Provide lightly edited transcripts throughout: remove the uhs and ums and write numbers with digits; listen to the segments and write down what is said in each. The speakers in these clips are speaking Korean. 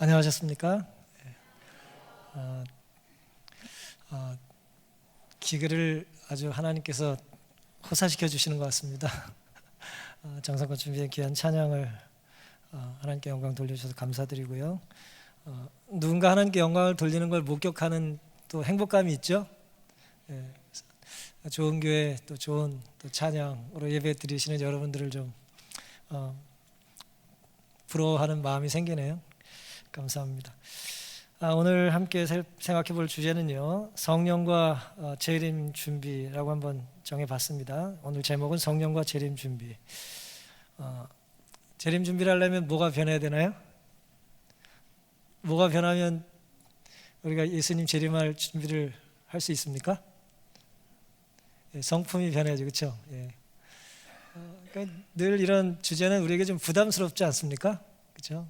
안녕하셨습니까? 기계를 아주 하나님께서 호사시켜 주시는 것 같습니다. 정성껏 준비한 귀한 찬양을 하나님께 영광 돌려주셔서 감사드리고요. 누군가 하나님께 영광을 돌리는 걸 목격하는 또 행복감이 있죠. 좋은 교회 또 좋은 또 찬양으로 예배 드리시는 여러분들을 좀 부러워하는 마음이 생기네요. 감사합니다. 오늘 함께 생각해 볼 주제는요, 성령과 재림 준비라고 한번 정해봤습니다. 오늘 제목은 성령과 재림 준비. 재림 준비를 하려면 뭐가 변해야 되나요? 뭐가 변하면 우리가 예수님 재림할 준비를 할 수 있습니까? 성품이 변해야죠, 그렇죠? 그러니까 늘 이런 주제는 우리에게 좀 부담스럽지 않습니까? 그렇죠?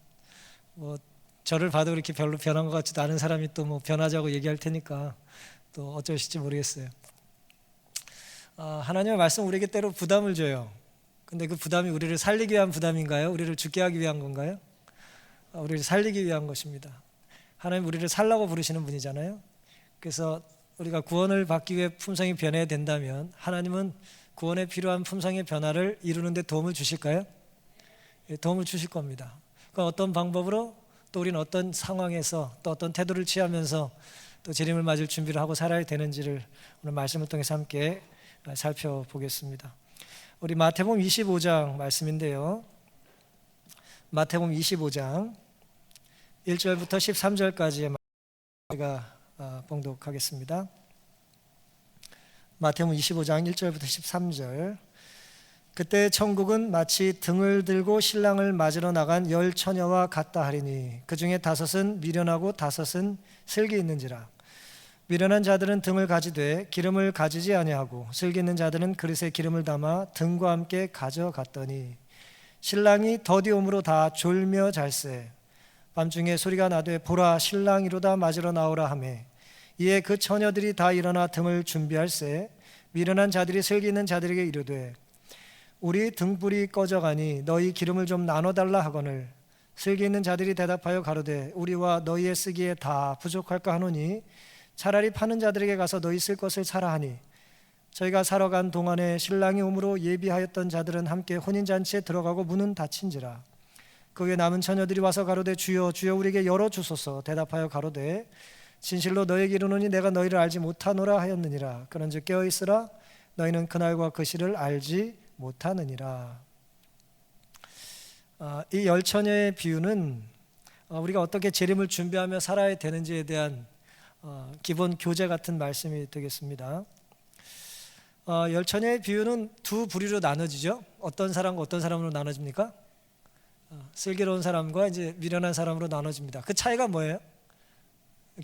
저를 봐도 이렇게 별로 변한 것 같지도 않은 사람이 또 변하자고 얘기할 테니까 또 어쩌실지 모르겠어요. 하나님의 말씀 우리에게 때로 부담을 줘요. 근데 그 부담이 우리를 살리기 위한 부담인가요? 우리를 죽게 하기 위한 건가요? 우리를 살리기 위한 것입니다. 하나님 우리를 살라고 부르시는 분이잖아요. 그래서 우리가 구원을 받기 위해 품성이 변해야 된다면 하나님은 구원에 필요한 품성의 변화를 이루는 데 도움을 주실까요? 도움을 주실 겁니다. 그럼 어떤 방법으로, 또 우리는 어떤 상황에서 또 어떤 태도를 취하면서 또 재림을 맞을 준비를 하고 살아야 되는지를 오늘 말씀을 통해서 함께 살펴보겠습니다. 우리 마태복음 25장 말씀인데요, 마태복음 25장 1절부터 13절까지의 제가 봉독하겠습니다. 마태복음 25장 1절부터 13절. 그때 천국은 마치 등을 들고 신랑을 맞으러 나간 10 처녀와 같다 하리니 그 중에 5은 미련하고 5은 슬기 있는지라. 미련한 자들은 등을 가지되 기름을 가지지 아니하고 슬기 있는 자들은 그릇에 기름을 담아 등과 함께 가져갔더니 신랑이 더디 오므로 다 졸며 잘세. 밤중에 소리가 나되 보라 신랑이로다 맞으러 나오라 하매 이에 그 처녀들이 다 일어나 등을 준비할세. 미련한 자들이 슬기 있는 자들에게 이르되 우리 등불이 꺼져가니 너희 기름을 좀 나눠달라 하거늘 슬기 있는 자들이 대답하여 가로되 우리와 너희의 쓰기에 다 부족할까 하노니 차라리 파는 자들에게 가서 너희 쓸 것을 사라 하니 저희가 사러 간 동안에 신랑이 오므로 예비하였던 자들은 함께 혼인잔치에 들어가고 문은 닫힌지라. 그 후에 남은 처녀들이 와서 가로되 주여 주여 우리에게 열어주소서. 대답하여 가로되 진실로 너희에게 이르노니 내가 너희를 알지 못하노라 하였느니라. 그런즉 깨어있으라. 너희는 그날과 그 시를 알지 못하느니라. 이 10 처녀의 비유는 우리가 어떻게 재림을 준비하며 살아야 되는지에 대한 기본 교재 같은 말씀이 되겠습니다. 10 처녀의 비유는 두 부류로 나눠지죠. 어떤 사람과 어떤 사람으로 나눠집니까? 슬기로운 사람과 이제 미련한 사람으로 나눠집니다. 그 차이가 뭐예요?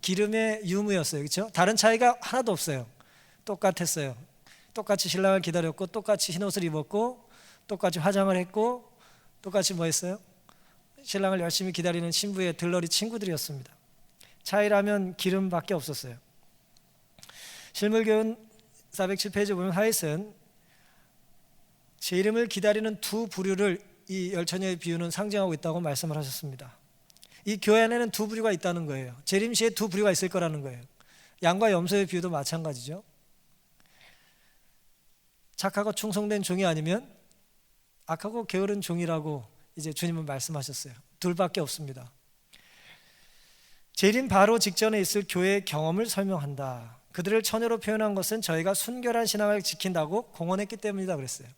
기름의 유무였어요. 그렇죠? 다른 차이가 하나도 없어요. 똑같았어요. 똑같이 신랑을 기다렸고 똑같이 흰옷을 입었고 똑같이 화장을 했고 똑같이 뭐 했어요? 신랑을 열심히 기다리는 신부의 들러리 친구들이었습니다. 차이라면 기름밖에 없었어요. 실물교훈 407페이지 보면 하이슨 재림을 기다리는 두 부류를 이 10 처녀의 비유는 상징하고 있다고 말씀을 하셨습니다. 이 교회 안에는 두 부류가 있다는 거예요. 재림 시에 두 부류가 있을 거라는 거예요. 양과 염소의 비유도 마찬가지죠. 착하고 충성된 종이 아니면 악하고 게으른 종이라고 이제 주님은 말씀하셨어요. 둘밖에 없습니다. 재림 바로 직전에 있을 교회의 경험을 설명한다. 그들을 처녀로 표현한 것은 저희가 순결한 신앙을 지킨다고 공언했기 때문이다 그랬어요.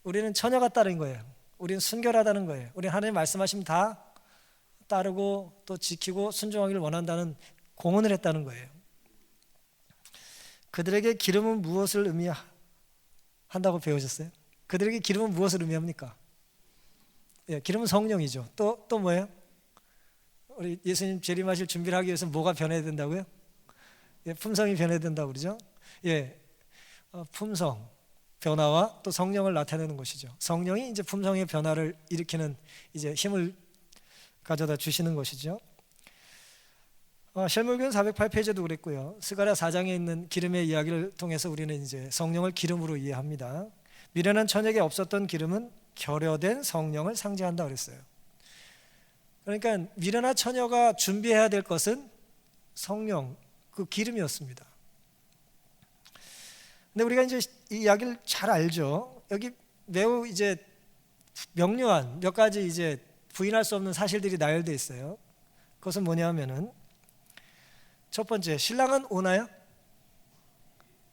우리는 처녀 같다는 거예요. 우리는 순결하다는 거예요. 우리는 하나님 말씀하시면 다 따르고 또 지키고 순종하기를 원한다는 공언을 했다는 거예요. 그들에게 기름은 무엇을 의미한다고 배우셨어요? 그들에게 기름은 무엇을 의미합니까? 기름은 성령이죠. 또 뭐예요? 우리 예수님 재림하실 준비를 하기 위해서 뭐가 변해야 된다고요? 품성이 변해야 된다고 그러죠? 품성 변화와 또 성령을 나타내는 것이죠. 성령이 이제 품성의 변화를 일으키는 이제 힘을 가져다 주시는 것이죠. 실물교훈 408페이지도 그랬고요. 스가랴 4장에 있는 기름의 이야기를 통해서 우리는 이제 성령을 기름으로 이해합니다. 미련한 처녀에게 없었던 기름은 결여된 성령을 상징한다 그랬어요. 그러니까 미련한 처녀가 준비해야 될 것은 성령, 그 기름이었습니다. 근데 우리가 이제 이 이야기를 잘 알죠. 여기 매우 이제 명료한 몇 가지 이제 부인할 수 없는 사실들이 나열되어 있어요. 그것은 뭐냐면은 첫 번째, 신랑은 오나요?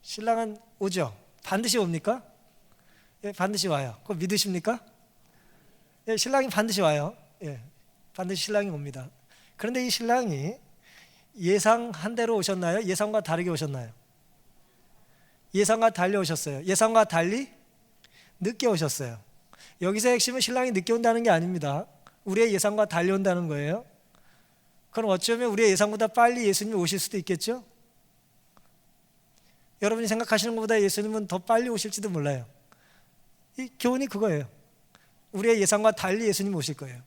신랑은 오죠. 반드시 옵니까? 예, 반드시 와요. 그거 믿으십니까? 예, 신랑이 반드시 와요. 예, 반드시 신랑이 옵니다. 그런데 이 신랑이 예상한 대로 오셨나요? 예상과 다르게 오셨나요? 예상과 달리 오셨어요. 예상과 달리 늦게 오셨어요. 여기서 핵심은 신랑이 늦게 온다는 게 아닙니다. 우리의 예상과 달리 온다는 거예요. 그럼 어쩌면 우리의 예상보다 빨리 예수님이 오실 수도 있겠죠? 여러분이 생각하시는 것보다 예수님은 더 빨리 오실지도 몰라요. 이 교훈이 그거예요. 우리의 예상과 달리 예수님이 오실 거예요.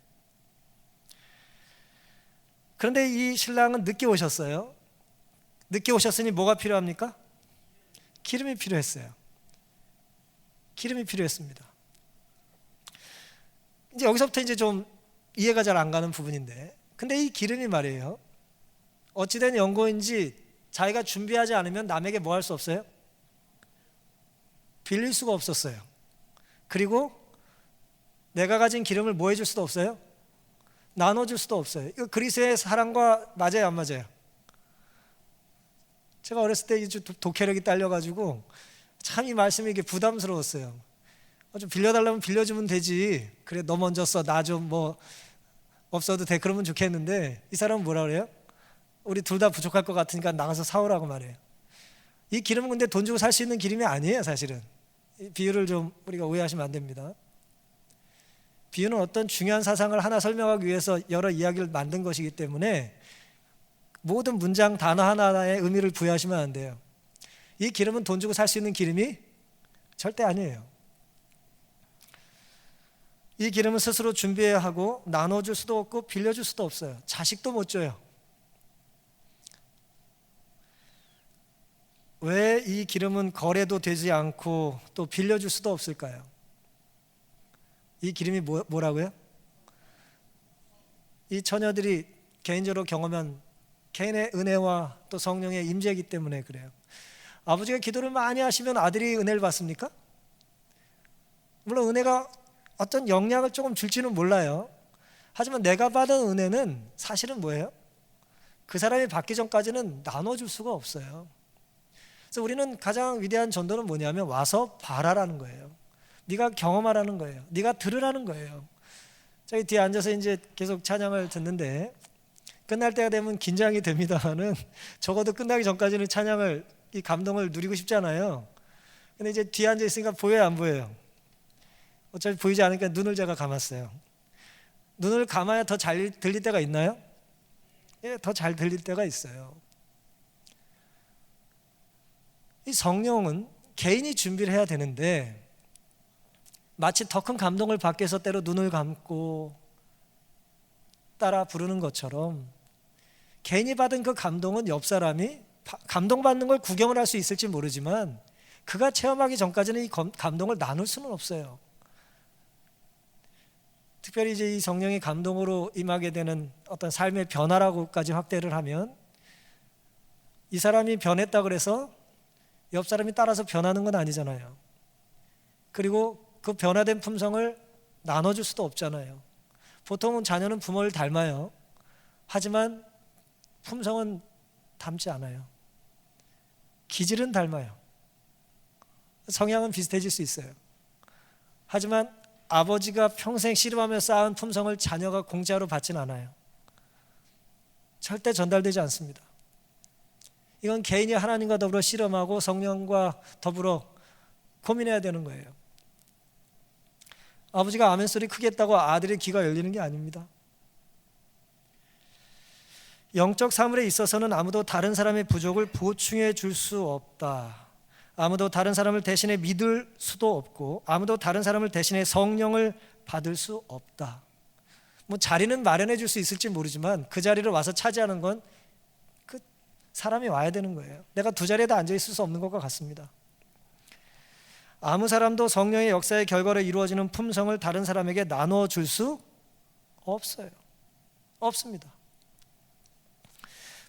그런데 이 신랑은 늦게 오셨어요. 늦게 오셨으니 뭐가 필요합니까? 기름이 필요했어요. 기름이 필요했습니다. 이제 여기서부터 이제 좀 이해가 잘 안 가는 부분인데, 근데 이 기름이 말이에요, 어찌된 연고인지 자기가 준비하지 않으면 남에게 뭐 할 수 없어요? 빌릴 수가 없었어요. 그리고 내가 가진 기름을 뭐 해줄 수도 없어요? 나눠줄 수도 없어요. 이거 그리스의 사랑과 맞아요, 안 맞아요? 제가 어렸을 때 독해력이 딸려가지고 참 이 말씀이 이게 부담스러웠어요. 좀 빌려달라면 빌려주면 되지. 그래, 너 먼저 써. 나 좀 뭐 없어도 돼. 그러면 좋겠는데 이 사람은 뭐라 그래요? 우리 둘 다 부족할 것 같으니까 나가서 사오라고 말해요. 이 기름은 근데 돈 주고 살 수 있는 기름이 아니에요, 사실은. 이 비유를 좀 우리가 오해하시면 안 됩니다. 비유는 어떤 중요한 사상을 하나 설명하기 위해서 여러 이야기를 만든 것이기 때문에 모든 문장 단어 하나하나에 의미를 부여하시면 안 돼요. 이 기름은 돈 주고 살 수 있는 기름이 절대 아니에요. 이 기름은 스스로 준비해야 하고 나눠줄 수도 없고 빌려줄 수도 없어요. 자식도 못 줘요. 왜 이 기름은 거래도 되지 않고 또 빌려줄 수도 없을까요? 이 기름이 뭐라고요? 이 처녀들이 개인적으로 경험한 개인의 은혜와 또 성령의 임재이기 때문에 그래요. 아버지가 기도를 많이 하시면 아들이 은혜를 받습니까? 물론 은혜가 어떤 영향을 조금 줄지는 몰라요. 하지만 내가 받은 은혜는 사실은 뭐예요? 그 사람이 받기 전까지는 나눠줄 수가 없어요. 그래서 우리는 가장 위대한 전도는 뭐냐면 와서 봐라라는 거예요. 네가 경험하라는 거예요. 네가 들으라는 거예요. 저기 뒤에 앉아서 이제 계속 찬양을 듣는데 끝날 때가 되면 긴장이 됩니다만은 적어도 끝나기 전까지는 찬양을, 이 감동을 누리고 싶잖아요. 근데 이제 뒤에 앉아 있으니까 보여요, 안 보여요? 어차피 보이지 않으니까 눈을 제가 감았어요. 눈을 감아야 더 잘 들릴 때가 있나요? 예, 더 잘 들릴 때가 있어요. 이 성령은 개인이 준비를 해야 되는데 마치 더 큰 감동을 받기 위해서 때로 눈을 감고 따라 부르는 것처럼 개인이 받은 그 감동은 옆 사람이 감동받는 걸 구경을 할 수 있을지 모르지만 그가 체험하기 전까지는 이 감동을 나눌 수는 없어요. 특별히 이제 이 성령의 감동으로 임하게 되는 어떤 삶의 변화라고까지 확대를 하면 이 사람이 변했다 그래서 옆 사람이 따라서 변하는 건 아니잖아요. 그리고 그 변화된 품성을 나눠줄 수도 없잖아요. 보통은 자녀는 부모를 닮아요. 하지만 품성은 닮지 않아요. 기질은 닮아요. 성향은 비슷해질 수 있어요. 하지만 아버지가 평생 씨름하며 쌓은 품성을 자녀가 공짜로 받진 않아요. 절대 전달되지 않습니다. 이건 개인이 하나님과 더불어 씨름하고 성령과 더불어 고민해야 되는 거예요. 아버지가 아멘 소리 크게 했다고 아들의 귀가 열리는 게 아닙니다. 영적 사물에 있어서는 아무도 다른 사람의 부족을 보충해 줄 수 없다. 아무도 다른 사람을 대신해 믿을 수도 없고 아무도 다른 사람을 대신해 성령을 받을 수 없다. 뭐 자리는 마련해 줄 수 있을지 모르지만 그 자리를 와서 차지하는 건 그 사람이 와야 되는 거예요. 내가 두 자리에 다 앉아 있을 수 없는 것과 같습니다. 아무 사람도 성령의 역사의 결과로 이루어지는 품성을 다른 사람에게 나눠 줄 수 없어요. 없습니다.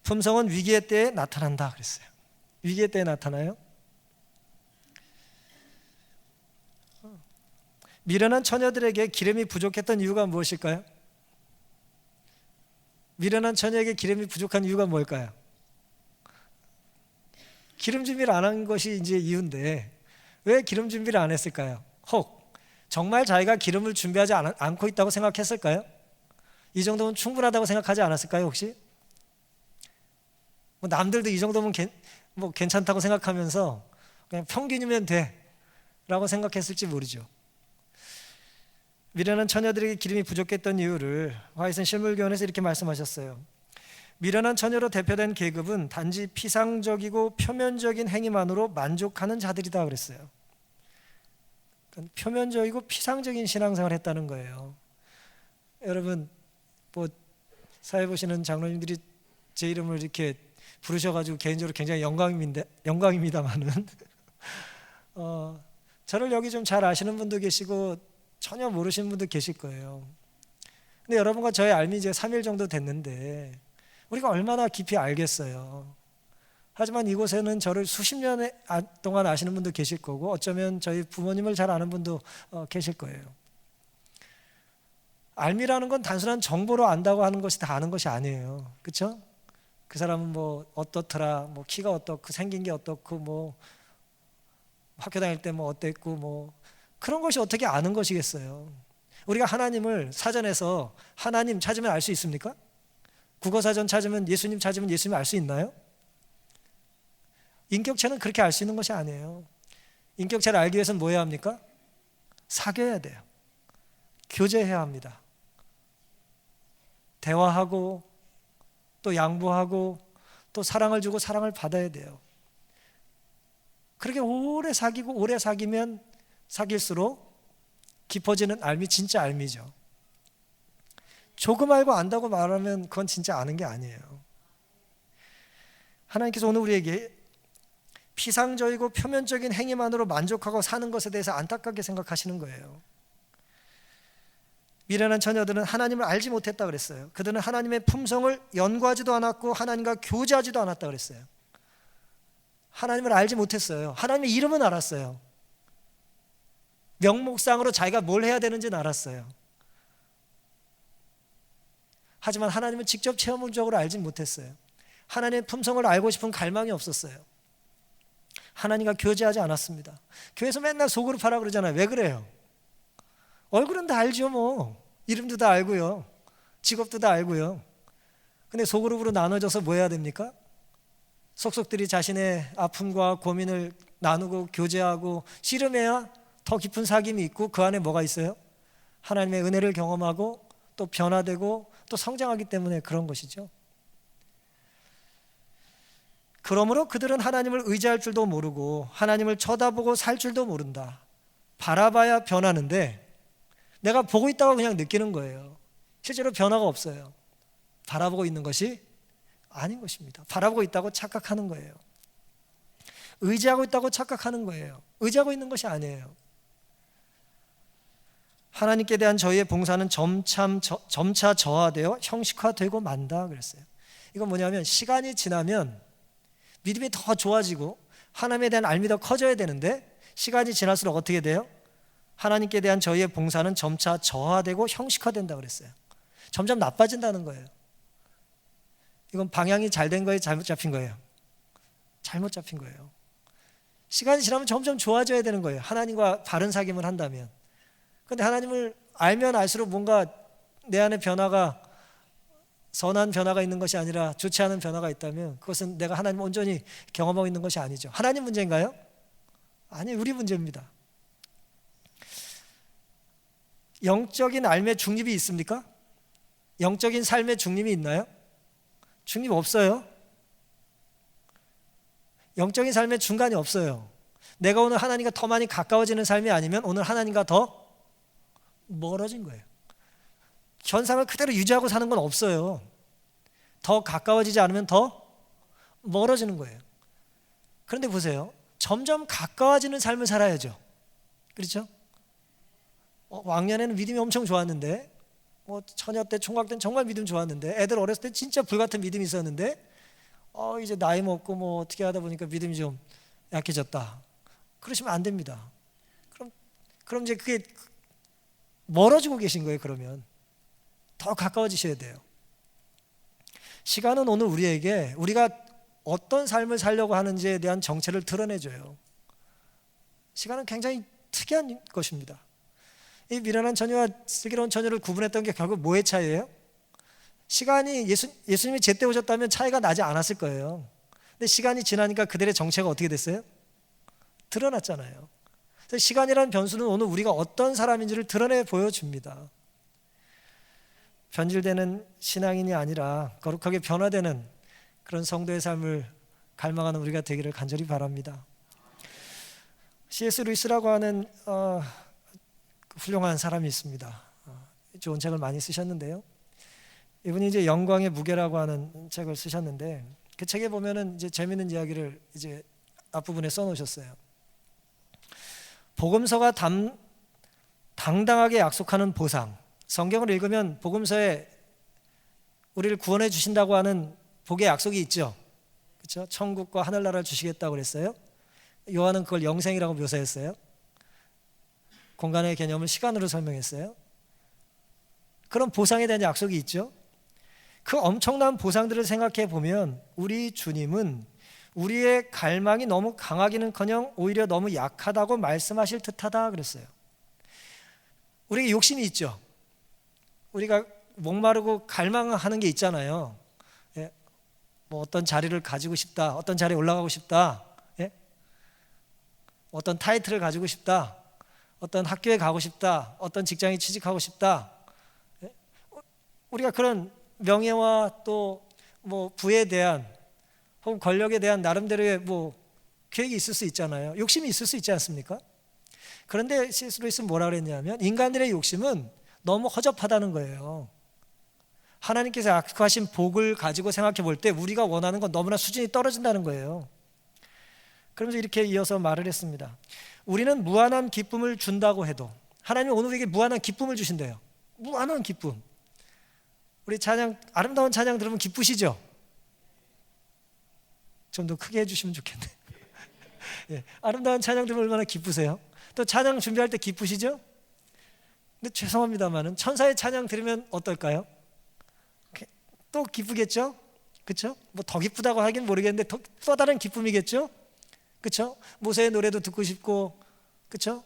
품성은 위기의 때에 나타난다 그랬어요. 위기의 때에 나타나요? 미련한 처녀들에게 기름이 부족했던 이유가 무엇일까요? 미련한 처녀에게 기름이 부족한 이유가 뭘까요? 기름 준비를 안 한 것이 이제 이유인데 왜 기름 준비를 안 했을까요? 혹 정말 자기가 기름을 준비하지 않고 있다고 생각했을까요? 이 정도면 충분하다고 생각하지 않았을까요 혹시? 뭐 남들도 이 정도면 괜찮다고 생각하면서 그냥 평균이면 돼 라고 생각했을지 모르죠. 미련한 처녀들에게 기름이 부족했던 이유를 화이슨 실물교훈에서 이렇게 말씀하셨어요. 미련한 처녀로 대표된 계급은 단지 피상적이고 표면적인 행위만으로 만족하는 자들이다 그랬어요. 그러니까 표면적이고 피상적인 신앙생활을 했다는 거예요. 여러분 뭐 사회 보시는 장로님들이 제 이름을 이렇게 부르셔가지고 개인적으로 굉장히 영광입니다만은 저를 여기 좀 잘 아시는 분도 계시고 전혀 모르시는 분도 계실 거예요. 근데 여러분과 저의 알미 이제 3일 정도 됐는데 우리가 얼마나 깊이 알겠어요. 하지만 이곳에는 저를 수십 년 동안 아시는 분도 계실 거고 어쩌면 저희 부모님을 잘 아는 분도 계실 거예요. 알미라는 건 단순한 정보로 안다고 하는 것이 다 아는 것이 아니에요. 그렇죠? 그 사람은 뭐 어떻더라, 뭐 키가 어떻고 생긴 게 어떻고 뭐 학교 다닐 때 뭐 어땠고 뭐 그런 것이 어떻게 아는 것이겠어요? 우리가 하나님을 사전에서 하나님 찾으면 알 수 있습니까? 국어사전 찾으면 예수님 찾으면 예수님 알 수 있나요? 인격체는 그렇게 알 수 있는 것이 아니에요. 인격체를 알기 위해서는 뭐 해야 합니까? 사귀어야 돼요. 교제해야 합니다. 대화하고 또 양보하고 또 사랑을 주고 사랑을 받아야 돼요. 그렇게 오래 사귀고 오래 사귀면 사귈수록 깊어지는 알미, 진짜 알미죠. 조금 알고 안다고 말하면 그건 진짜 아는 게 아니에요. 하나님께서 오늘 우리에게 피상적이고 표면적인 행위만으로 만족하고 사는 것에 대해서 안타깝게 생각하시는 거예요. 미련한 처녀들은 하나님을 알지 못했다 그랬어요. 그들은 하나님의 품성을 연구하지도 않았고 하나님과 교제하지도 않았다 그랬어요. 하나님을 알지 못했어요. 하나님의 이름은 알았어요. 명목상으로 자기가 뭘 해야 되는지는 알았어요. 하지만 하나님을 직접 체험적으로 알지 못했어요. 하나님의 품성을 알고 싶은 갈망이 없었어요. 하나님과 교제하지 않았습니다. 교회에서 맨날 속으로 파라 그러잖아요. 왜 그래요? 얼굴은 다 알죠 뭐. 이름도 다 알고요. 직업도 다 알고요. 근데 소그룹으로 나눠져서 뭐 해야 됩니까? 속속들이 자신의 아픔과 고민을 나누고 교제하고 씨름해야 더 깊은 사귐이 있고 그 안에 뭐가 있어요? 하나님의 은혜를 경험하고 또 변화되고 또 성장하기 때문에 그런 것이죠. 그러므로 그들은 하나님을 의지할 줄도 모르고 하나님을 쳐다보고 살 줄도 모른다. 바라봐야 변하는데 내가 보고 있다고 그냥 느끼는 거예요. 실제로 변화가 없어요. 바라보고 있는 것이 아닌 것입니다. 바라보고 있다고 착각하는 거예요. 의지하고 있다고 착각하는 거예요. 의지하고 있는 것이 아니에요. 하나님께 대한 저희의 봉사는 점차 저하되어 형식화되고 만다 그랬어요. 이건 뭐냐면 시간이 지나면 믿음이 더 좋아지고 하나님에 대한 알미 더 커져야 되는데 시간이 지날수록 어떻게 돼요? 하나님께 대한 저희의 봉사는 점차 저하되고 형식화된다 그랬어요. 점점 나빠진다는 거예요. 이건 방향이 잘 된 거예요? 잘못 잡힌 거예요? 잘못 잡힌 거예요. 시간이 지나면 점점 좋아져야 되는 거예요. 하나님과 바른 사귐을 한다면. 그런데 하나님을 알면 알수록 뭔가 내 안에 변화가 선한 변화가 있는 것이 아니라 좋지 않은 변화가 있다면 그것은 내가 하나님을 온전히 경험하고 있는 것이 아니죠. 하나님 문제인가요? 아니, 우리 문제입니다. 영적인 삶의 중립이 있습니까? 영적인 삶의 중립이 있나요? 중립 없어요. 영적인 삶의 중간이 없어요. 내가 오늘 하나님과 더 많이 가까워지는 삶이 아니면 오늘 하나님과 더 멀어진 거예요. 현상을 그대로 유지하고 사는 건 없어요. 더 가까워지지 않으면 더 멀어지는 거예요. 그런데 보세요. 점점 가까워지는 삶을 살아야죠. 그렇죠? 왕년에는 믿음이 엄청 좋았는데 뭐 처녀 때, 총각 때는 정말 믿음 좋았는데, 애들 어렸을 때 진짜 불같은 믿음이 있었는데, 이제 나이 먹고 뭐 어떻게 하다 보니까 믿음이 좀 약해졌다. 그러시면 안 됩니다. 그럼 이제 그게 멀어지고 계신 거예요. 그러면 더 가까워지셔야 돼요. 시간은 오늘 우리에게 우리가 어떤 삶을 살려고 하는지에 대한 정체를 드러내줘요. 시간은 굉장히 특이한 것입니다. 이 미련한 처녀와 슬기로운 처녀를 구분했던 게 결국 뭐의 차이예요? 시간이 예수님이 제때 오셨다면 차이가 나지 않았을 거예요. 근데 시간이 지나니까 그들의 정체가 어떻게 됐어요? 드러났잖아요. 그래서 시간이라는 변수는 오늘 우리가 어떤 사람인지를 드러내 보여줍니다. 변질되는 신앙인이 아니라 거룩하게 변화되는 그런 성도의 삶을 갈망하는 우리가 되기를 간절히 바랍니다. C.S. 루이스라고 하는 훌륭한 사람이 있습니다. 좋은 책을 많이 쓰셨는데요. 이분이 이제 영광의 무게라고 하는 책을 쓰셨는데, 그 책에 보면은 이제 재미있는 이야기를 이제 앞부분에 써놓으셨어요. 복음서가 당당하게 약속하는 보상. 성경을 읽으면 복음서에 우리를 구원해 주신다고 하는 복의 약속이 있죠. 그렇죠? 천국과 하늘나라를 주시겠다고 그랬어요. 요한은 그걸 영생이라고 묘사했어요. 공간의 개념을 시간으로 설명했어요. 그런 보상에 대한 약속이 있죠. 그 엄청난 보상들을 생각해 보면 우리 주님은 우리의 갈망이 너무 강하기는커녕 오히려 너무 약하다고 말씀하실 듯하다 그랬어요. 우리에게 욕심이 있죠. 우리가 목마르고 갈망하는 게 있잖아요. 예? 뭐 어떤 자리를 가지고 싶다, 어떤 자리에 올라가고 싶다, 예? 어떤 타이틀을 가지고 싶다, 어떤 학교에 가고 싶다, 어떤 직장에 취직하고 싶다. 예? 우리가 그런 명예와 또 뭐 부에 대한 혹은 권력에 대한 나름대로의 뭐 계획이 있을 수 있잖아요. 욕심이 있을 수 있지 않습니까? 그런데 C.S. 루이스는 뭐라 그랬냐면 인간들의 욕심은 너무 허접하다는 거예요. 하나님께서 약속하신 복을 가지고 생각해 볼 때 우리가 원하는 건 너무나 수준이 떨어진다는 거예요. 그러면서 이렇게 이어서 말을 했습니다. 우리는 무한한 기쁨을 준다고 해도 하나님은 오늘 우리에게 무한한 기쁨을 주신대요. 무한한 기쁨. 우리 찬양, 아름다운 찬양 들으면 기쁘시죠? 좀 더 크게 해주시면 좋겠네. 예, 아름다운 찬양 들으면 얼마나 기쁘세요? 또 찬양 준비할 때 기쁘시죠? 근데 죄송합니다만은 천사의 찬양 들으면 어떨까요? 또 기쁘겠죠? 그렇죠? 뭐 더 기쁘다고 하긴 모르겠는데 또 다른 기쁨이겠죠? 그렇죠? 모세의 노래도 듣고 싶고, 그렇죠?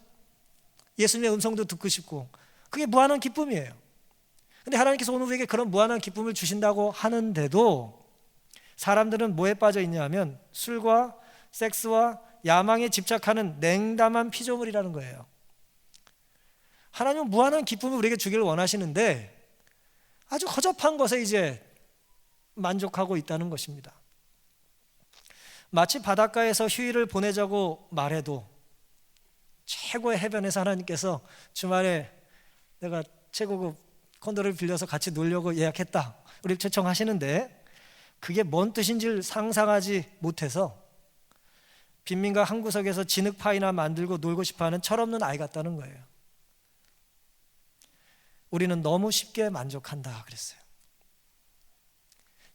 예수님의 음성도 듣고 싶고, 그게 무한한 기쁨이에요. 근데 하나님께서 오늘 우리에게 그런 무한한 기쁨을 주신다고 하는데도 사람들은 뭐에 빠져 있냐 하면 술과 섹스와 야망에 집착하는 냉담한 피조물이라는 거예요. 하나님은 무한한 기쁨을 우리에게 주기를 원하시는데 아주 허접한 것에 이제 만족하고 있다는 것입니다. 마치 바닷가에서 휴일을 보내자고 말해도 최고의 해변에서 하나님께서 주말에 내가 최고급 콘도를 빌려서 같이 놀려고 예약했다, 우리를 초청하시는데 그게 뭔 뜻인지를 상상하지 못해서 빈민가 한 구석에서 진흙파이나 만들고 놀고 싶어하는 철없는 아이 같다는 거예요. 우리는 너무 쉽게 만족한다 그랬어요.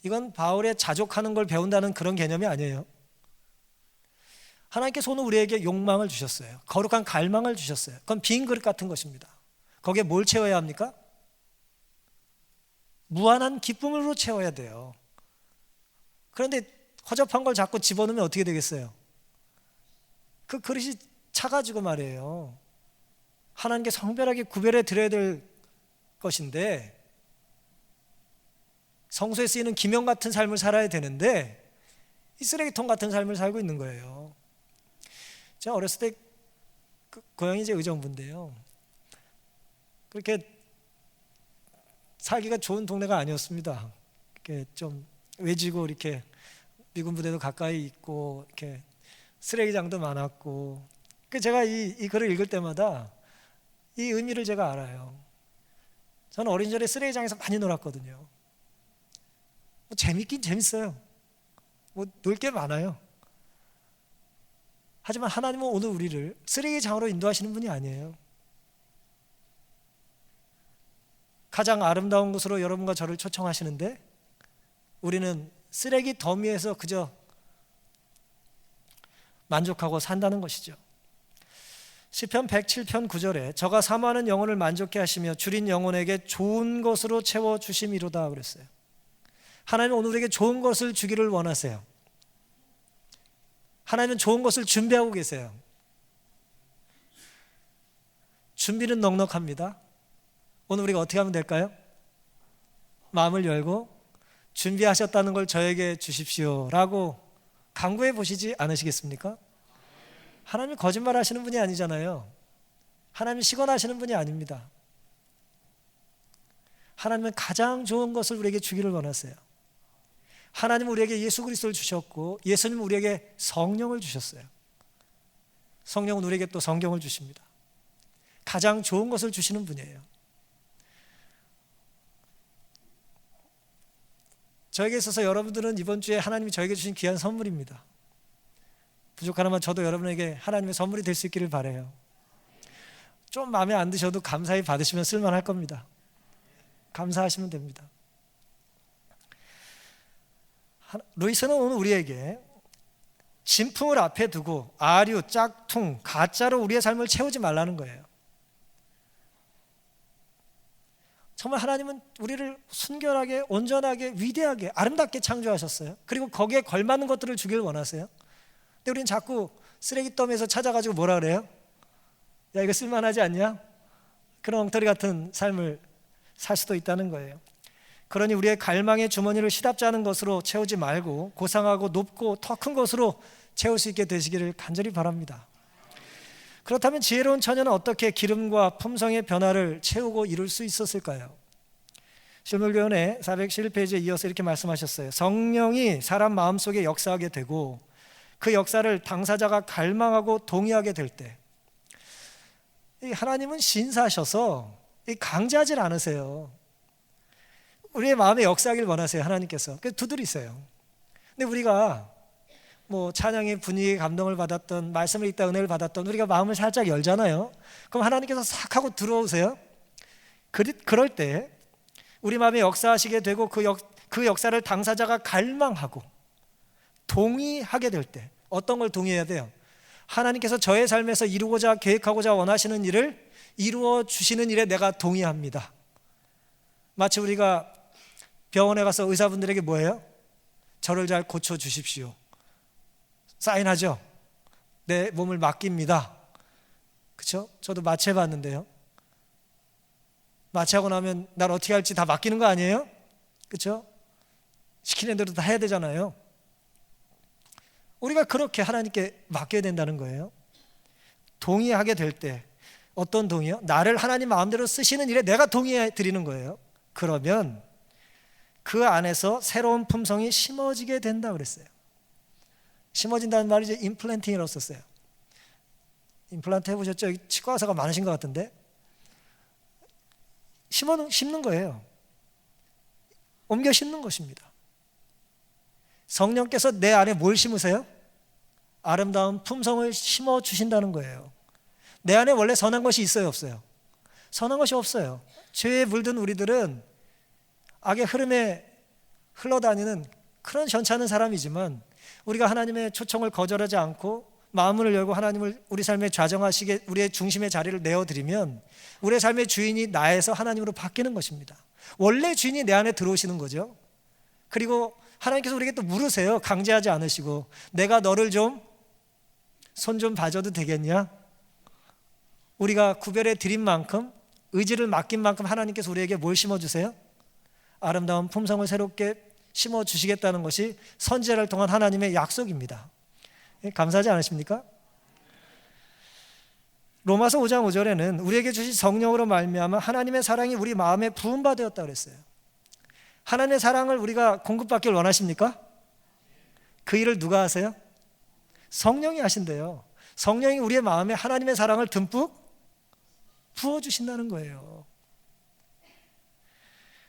이건 바울의 자족하는 걸 배운다는 그런 개념이 아니에요. 하나님께서 오늘 우리에게 욕망을 주셨어요. 거룩한 갈망을 주셨어요. 그건 빈 그릇 같은 것입니다. 거기에 뭘 채워야 합니까? 무한한 기쁨으로 채워야 돼요. 그런데 허접한 걸 자꾸 집어넣으면 어떻게 되겠어요? 그 그릇이 차가지고 말이에요. 하나님께 성별하게 구별해 드려야 될 것인데 성소에 쓰이는 기명 같은 삶을 살아야 되는데 이 쓰레기통 같은 삶을 살고 있는 거예요. 제가 어렸을 때 고향이 이제 의정부인데요. 그렇게 살기가 좋은 동네가 아니었습니다. 이렇게 좀 외지고 이렇게 미군 부대도 가까이 있고 이렇게 쓰레기장도 많았고. 제가 이 글을 읽을 때마다 이 의미를 제가 알아요. 저는 어린 시절에 쓰레기장에서 많이 놀았거든요. 뭐 재밌긴 재밌어요. 뭐 놀 게 많아요. 하지만 하나님은 오늘 우리를 쓰레기장으로 인도하시는 분이 아니에요. 가장 아름다운 곳으로 여러분과 저를 초청하시는데 우리는 쓰레기 더미에서 그저 만족하고 산다는 것이죠. 시편 107편 9절에 저가 사모하는 영혼을 만족해 하시며 줄인 영혼에게 좋은 것으로 채워주심이로다 그랬어요. 하나님은 오늘 우리에게 좋은 것을 주기를 원하세요. 하나님은 좋은 것을 준비하고 계세요. 준비는 넉넉합니다. 오늘 우리가 어떻게 하면 될까요? 마음을 열고 준비하셨다는 걸 저에게 주십시오 라고 간구해 보시지 않으시겠습니까? 하나님이 거짓말 하시는 분이 아니잖아요. 하나님이 시건하시는 분이 아닙니다. 하나님은 가장 좋은 것을 우리에게 주기를 원하세요. 하나님은 우리에게 예수 그리스도를 주셨고 예수님은 우리에게 성령을 주셨어요. 성령은 우리에게 또 성경을 주십니다. 가장 좋은 것을 주시는 분이에요. 저에게 있어서 여러분들은 이번 주에 하나님이 저에게 주신 귀한 선물입니다. 부족하나마 저도 여러분에게 하나님의 선물이 될 수 있기를 바라요. 좀 마음에 안 드셔도 감사히 받으시면 쓸만할 겁니다. 감사하시면 됩니다. 루이스는 오늘 우리에게 진품을 앞에 두고 아류, 짝퉁, 가짜로 우리의 삶을 채우지 말라는 거예요. 정말 하나님은 우리를 순결하게, 온전하게, 위대하게, 아름답게 창조하셨어요. 그리고 거기에 걸맞는 것들을 주길 원하세요. 근데 우리는 자꾸 쓰레기 더미에서 찾아가지고 뭐라 그래요? 야, 이거 쓸만하지 않냐? 그런 엉터리 같은 삶을 살 수도 있다는 거예요. 그러니 우리의 갈망의 주머니를 시답지 않은 것으로 채우지 말고 고상하고 높고 더 큰 것으로 채울 수 있게 되시기를 간절히 바랍니다. 그렇다면 지혜로운 처녀는 어떻게 기름과 품성의 변화를 채우고 이룰 수 있었을까요? 실물교훈의 411페이지에 이어서 이렇게 말씀하셨어요. 성령이 사람 마음속에 역사하게 되고 그 역사를 당사자가 갈망하고 동의하게 될 때, 하나님은 신사셔서 강제하지 않으세요. 우리의 마음에 역사하길 원하세요. 하나님께서 두드리세요. 근데 우리가 찬양의 분위기에 감동을 받았던, 말씀을 읽다 은혜를 받았던 우리가 마음을 살짝 열잖아요. 그럼 하나님께서 싹 하고 들어오세요. 그럴 때 우리 마음에 역사하시게 되고 그 역사를 당사자가 갈망하고 동의하게 될 때, 어떤 걸 동의해야 돼요? 하나님께서 저의 삶에서 이루고자 계획하고자 원하시는 일을 이루어 주시는 일에 내가 동의합니다. 마치 우리가 병원에 가서 의사분들에게 뭐예요? 저를 잘 고쳐 주십시오. 사인하죠. 내 몸을 맡깁니다. 그렇죠? 저도 마취해봤는데요. 마취하고 나면 날 어떻게 할지 다 맡기는 거 아니에요? 그렇죠? 시키는 대로 다 해야 되잖아요. 우리가 그렇게 하나님께 맡겨야 된다는 거예요. 동의하게 될 때, 어떤 동의요? 나를 하나님 마음대로 쓰시는 일에 내가 동의해 드리는 거예요. 그러면 그 안에서 새로운 품성이 심어지게 된다 그랬어요. 심어진다는 말이 이제 임플란팅이라고 썼어요. 임플란트 해보셨죠? 치과 의사가 많으신 것 같은데 심는 거예요. 옮겨 심는 것입니다. 성령께서 내 안에 뭘 심으세요? 아름다운 품성을 심어 주신다는 거예요. 내 안에 원래 선한 것이 있어요, 없어요? 선한 것이 없어요. 죄에 물든 우리들은 악의 흐름에 흘러다니는 그런 현찮은 사람이지만, 우리가 하나님의 초청을 거절하지 않고 마음을 열고 하나님을 우리 삶에 좌정하시게 우리의 중심의 자리를 내어드리면 우리의 삶의 주인이 나에서 하나님으로 바뀌는 것입니다. 원래 주인이 내 안에 들어오시는 거죠. 그리고 하나님께서 우리에게 또 물으세요. 강제하지 않으시고, 내가 너를 좀 손 좀 봐줘도 되겠냐? 우리가 구별해 드린 만큼, 의지를 맡긴 만큼 하나님께서 우리에게 뭘 심어주세요? 아름다운 품성을 새롭게 심어주시겠다는 것이 선지자를 통한 하나님의 약속입니다. 감사하지 않으십니까? 로마서 5장 5절에는 우리에게 주신 성령으로 말미암아 하나님의 사랑이 우리 마음에 부음바 되었다 그랬어요. 하나님의 사랑을 우리가 공급받길 원하십니까? 그 일을 누가 하세요? 성령이 하신대요. 성령이 우리의 마음에 하나님의 사랑을 듬뿍 부어주신다는 거예요.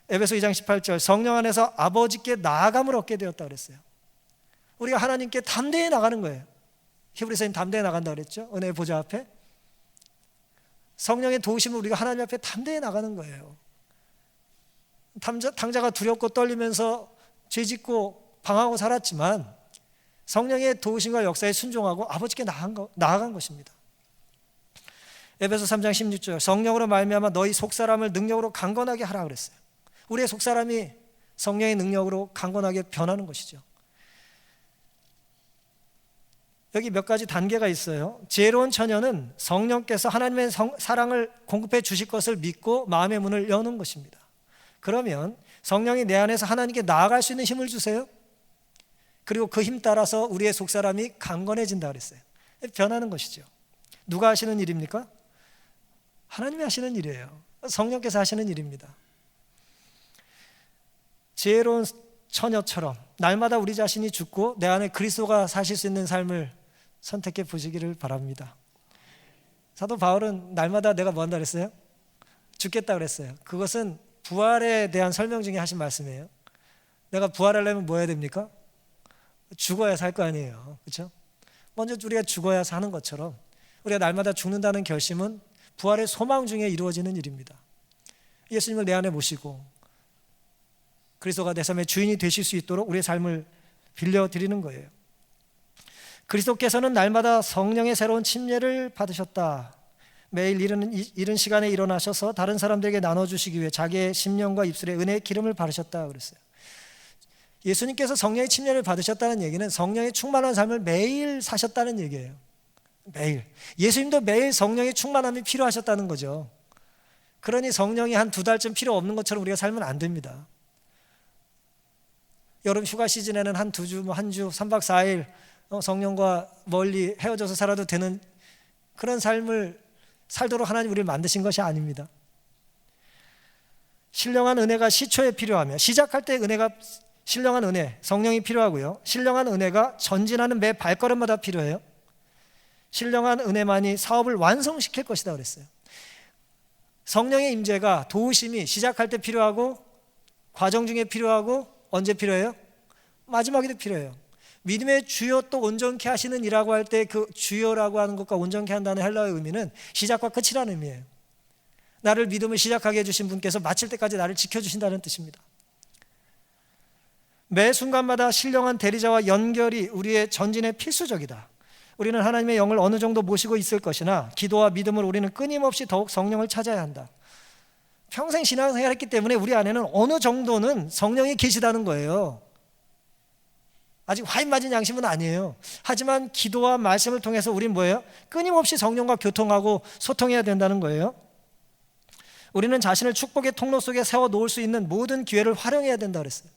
에베소 2장 18절, 성령 안에서 아버지께 나아감을 얻게 되었다 그랬어요. 우리가 하나님께 담대히 나가는 거예요. 히브리서인 담대히 나간다 그랬죠. 은혜의 보좌 앞에 성령의 도우심을 우리가 하나님 앞에 담대히 나가는 거예요. 탕자가 두렵고 떨리면서 죄짓고 방황하고 살았지만 성령의 도우심과 역사에 순종하고 아버지께 나아간 것입니다. 에베소 3장 16절, 성령으로 말미암아 너희 속사람을 능력으로 강건하게 하라 그랬어요. 우리의 속사람이 성령의 능력으로 강건하게 변하는 것이죠. 여기 몇 가지 단계가 있어요. 지혜로운 처녀는 성령께서 하나님의 사랑을 공급해 주실 것을 믿고 마음의 문을 여는 것입니다. 그러면 성령이 내 안에서 하나님께 나아갈 수 있는 힘을 주세요. 그리고 그 힘 따라서 우리의 속사람이 강건해진다 그랬어요. 변하는 것이죠. 누가 하시는 일입니까? 하나님이 하시는 일이에요. 성령께서 하시는 일입니다. 지혜로운 처녀처럼 날마다 우리 자신이 죽고 내 안에 그리스도가 사실 수 있는 삶을 선택해 보시기를 바랍니다. 사도 바울은 날마다 내가 뭐 한다 그랬어요? 죽겠다 그랬어요. 그것은 부활에 대한 설명 중에 하신 말씀이에요. 내가 부활하려면 뭐 해야 됩니까? 죽어야 살 거 아니에요. 그렇죠? 먼저 우리가 죽어야 사는 것처럼 우리가 날마다 죽는다는 결심은 부활의 소망 중에 이루어지는 일입니다. 예수님을 내 안에 모시고 그리스도가 내 삶의 주인이 되실 수 있도록 우리의 삶을 빌려드리는 거예요. 그리스도께서는 날마다 성령의 새로운 침례를 받으셨다. 매일 이른 시간에 일어나셔서 다른 사람들에게 나눠주시기 위해 자기의 심령과 입술에 은혜의 기름을 바르셨다 그랬어요. 예수님께서 성령의 침례를 받으셨다는 얘기는 성령의 충만한 삶을 매일 사셨다는 얘기예요. 매일. 예수님도 매일 성령의 충만함이 필요하셨다는 거죠. 그러니 성령이 한 2달쯤 필요 없는 것처럼 우리가 살면 안 됩니다. 여름 휴가 시즌에는 한 2주, 한 주, 3박 4일 성령과 멀리 헤어져서 살아도 되는 그런 삶을 살도록 하나님 우리를 만드신 것이 아닙니다. 신령한 은혜가 시초에 필요하며 시작할 때 신령한 은혜, 성령이 필요하고요. 신령한 은혜가 전진하는 매 발걸음마다 필요해요. 신령한 은혜만이 사업을 완성시킬 것이다 그랬어요. 성령의 임재가 도우심이 시작할 때 필요하고 과정 중에 필요하고 언제 필요해요? 마지막에도 필요해요. 믿음의 주요 또 온전케 하시는 이라고 할 때 그 주요라고 하는 것과 온전케 한다는 헬라어의 의미는 시작과 끝이라는 의미예요. 나를 믿음을 시작하게 해주신 분께서 마칠 때까지 나를 지켜주신다는 뜻입니다. 매 순간마다 신령한 대리자와 연결이 우리의 전진에 필수적이다. 우리는 하나님의 영을 어느 정도 모시고 있을 것이나 기도와 믿음으로 우리는 끊임없이 더욱 성령을 찾아야 한다. 평생 신앙생활 했기 때문에 우리 안에는 어느 정도는 성령이 계시다는 거예요. 아직 화인 맞은 양심은 아니에요. 하지만 기도와 말씀을 통해서 우리는 뭐예요? 끊임없이 성령과 교통하고 소통해야 된다는 거예요. 우리는 자신을 축복의 통로 속에 세워 놓을 수 있는 모든 기회를 활용해야 된다 그랬어요.